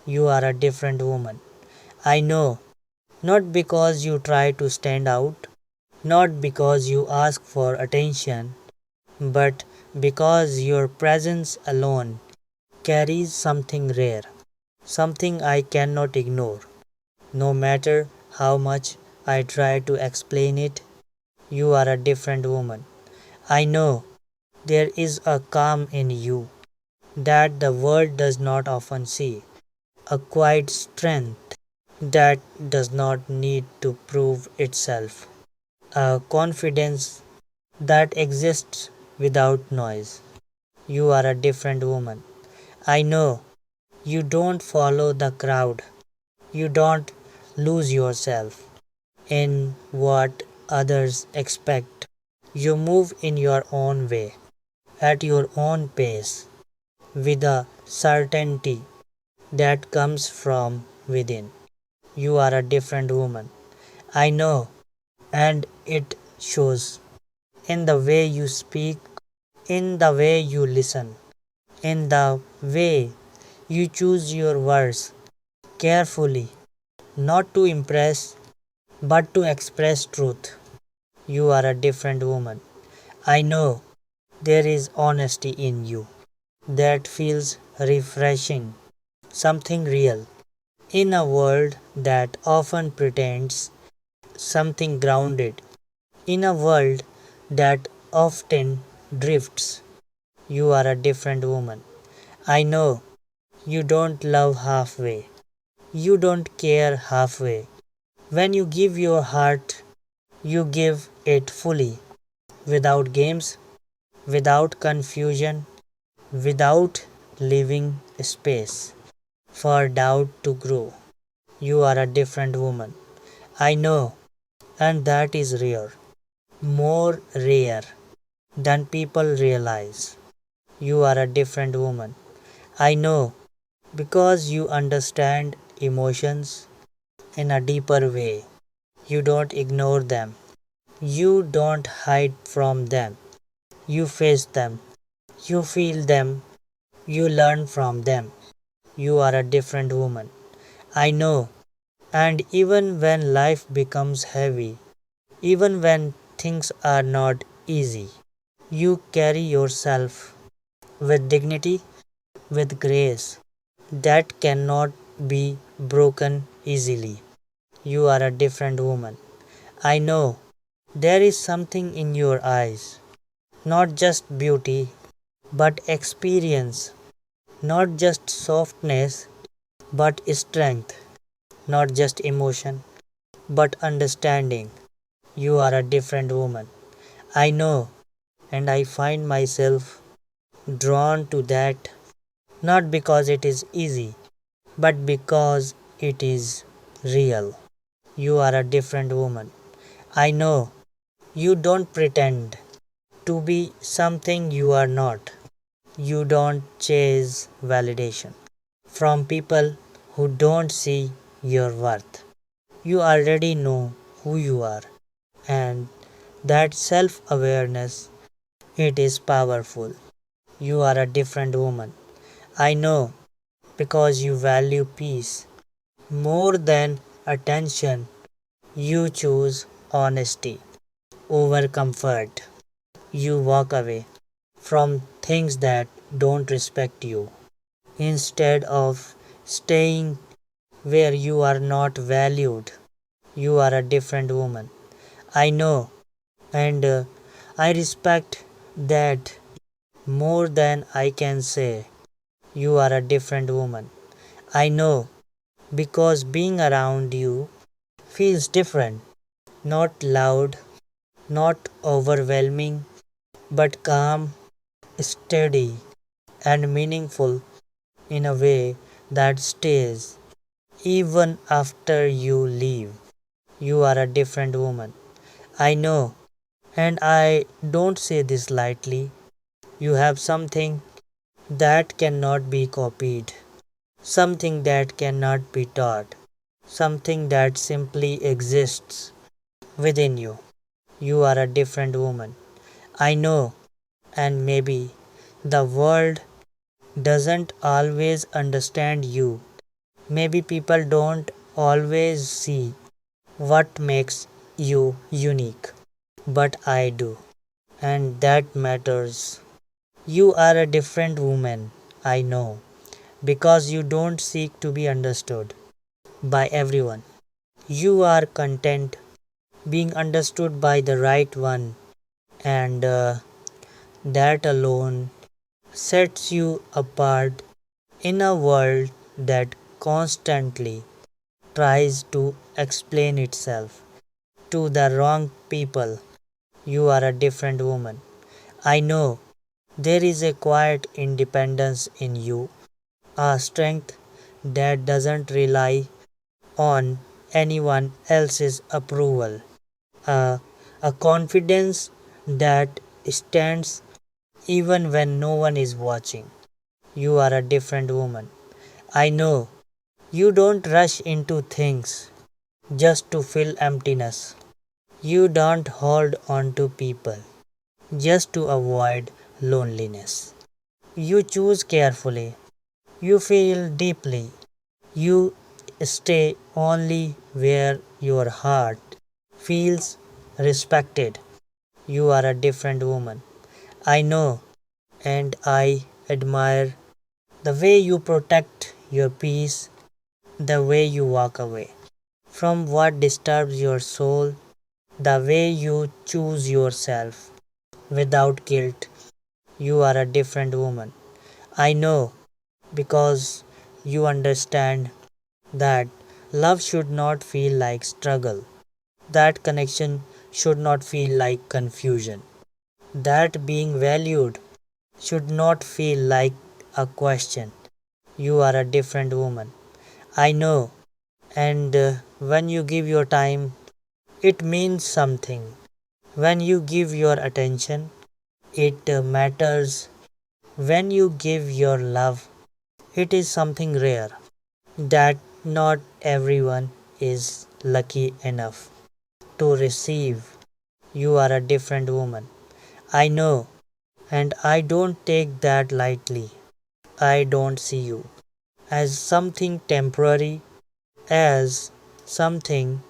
You are a different woman. I know, not because you try to stand out, not because you ask for attention, but because your presence alone carries something rare, something I cannot ignore. No matter how much I try to explain it, you are a different woman. I know there is a calm in you that the world does not often see, a quiet strength that does not need to prove itself, a confidence that exists without noise. You are a different woman. I know you don't follow the crowd, you don't lose yourself in what others expect. You move in your own way, at your own pace, with a certainty that comes from within. You are a different woman. I know, and it shows in the way you speak, in the way you listen, in the way you choose your words carefully, not to impress, but to express truth. You are a different woman. I know there is honesty in you that feels refreshing, something real. In a world that often pretends, something grounded. In a world that often drifts, you are a different woman. I know you don't love halfway. You don't care halfway. When you give your heart, you give it fully, without games, without confusion, without leaving space for doubt to grow. You are a different woman. I know, and that is rare, more rare than people realize. You are a different woman. I know, because you understand emotions in a deeper way. You don't ignore them. You don't hide from them. You face them. You feel them. You learn from them. You are a different woman. I know. And even when life becomes heavy, even when things are not easy, you carry yourself with dignity, with grace that cannot be broken easily. You are a different woman. I know there is something in your eyes, not just beauty, but experience, not just softness, but strength, not just emotion, but understanding. You are a different woman. I know, and I find myself drawn to that not because it is easy, but because it is real. You are a different woman. I know you don't pretend to be something you are not. You don't chase validation from people who don't see your worth. You already know who you are, and that self awareness, it is powerful. You are a different woman. I know, because you value peace more than attention. You choose honesty over comfort. You walk away from things that don't respect you instead of staying where you are not valued. You are a different woman. I know, and I respect that more than I can say. You are a different woman. I know, because being around you feels different. Not loud, not overwhelming, but calm, steady, and meaningful in a way that stays even after you leave. You are a different woman. I know, and I don't say this lightly. You have something that cannot be copied, something that cannot be taught, something that simply exists within you. You are a different woman. I know, and maybe the world doesn't always understand you Maybe people don't always see what makes you unique, but I do, and that matters. You are a different woman, I know, because you don't seek to be understood by everyone. You are content being understood by the right one, and that alone sets you apart in a world that constantly tries to explain itself to the wrong people. You are a different woman. I know there is a quiet independence in you, a strength that doesn't rely on anyone else's approval, a, a confidence that stands even when no one is watching. You are a different woman. I know you don't rush into things just to fill emptiness. You don't hold on to people just to avoid loneliness. You choose carefully. You feel deeply. You stay only where your heart feels respected. You are a different woman. I know, and I admire the way you protect your peace, the way you walk away from what disturbs your soul, the way you choose yourself without guilt. You are a different woman. I know because you understand that love should not feel like struggle, that connection should not feel like confusion, that being valued should not feel like a question. You are a different woman. I know, and when you give your time, it means something. When you give your attention, it matters. When you give your love, it is something rare that not everyone is lucky enough to receive. You are a different woman. I know, and I don't take that lightly. I don't see you as something temporary, as something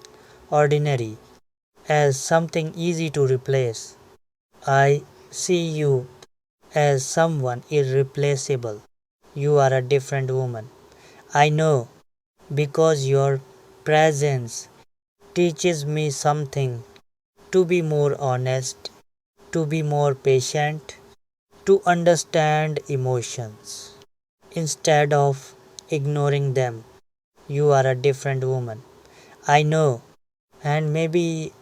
ordinary, as something easy to replace. I see you as someone irreplaceable. You are a different woman. I know because your presence teaches me something, to be more honest, to be more patient, to understand emotions instead of ignoring them. You are a different woman. I know, and maybe